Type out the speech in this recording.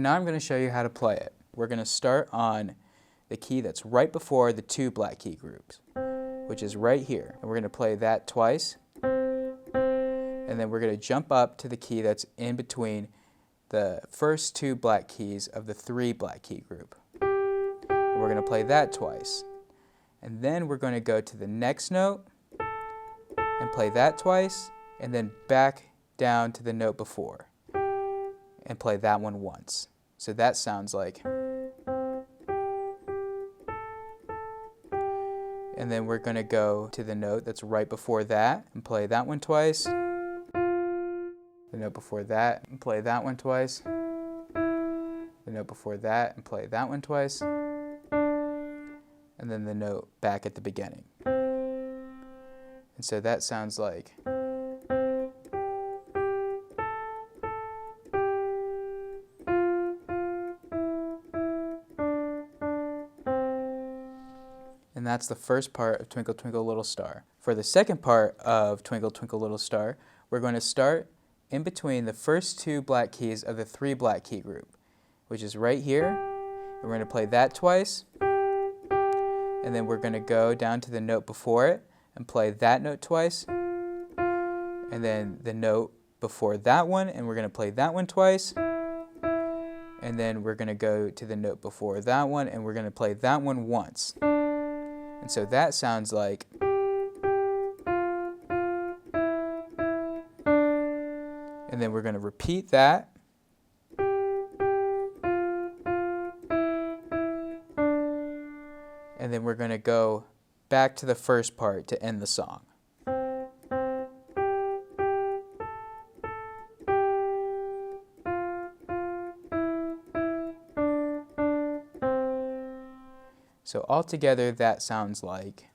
now I'm going to show you how to play it. We're going to start on the key that's right before the two black key groups, which is right here. And we're going to play that twice. And then we're going to jump up to the key that's in between the first two black keys of the three black key group. And we're going to play that twice. And then we're going to go to the next note and play that twice, and then back down to the note before and play that one once. So that sounds like. And then we're going to go to the note that's right before that and play that one twice. The note before that and play that one twice. The note before that and play that one twice. And then the note back at the beginning. And so that sounds like. And that's the first part of Twinkle Twinkle Little Star. For the second part of Twinkle Twinkle Little Star, we're going to start in between the first two black keys of the three black key group, which is right here. And we're going to play that twice. And then we're going to go down to the note before it and play that note twice. And then the note before that one, and we're going to play that one twice. And then we're going to go to the note before that one, and we're going to play that one once. And so that sounds like. And then we're going to repeat that. And then we're going to go back to the first part to end the song. So altogether that sounds like.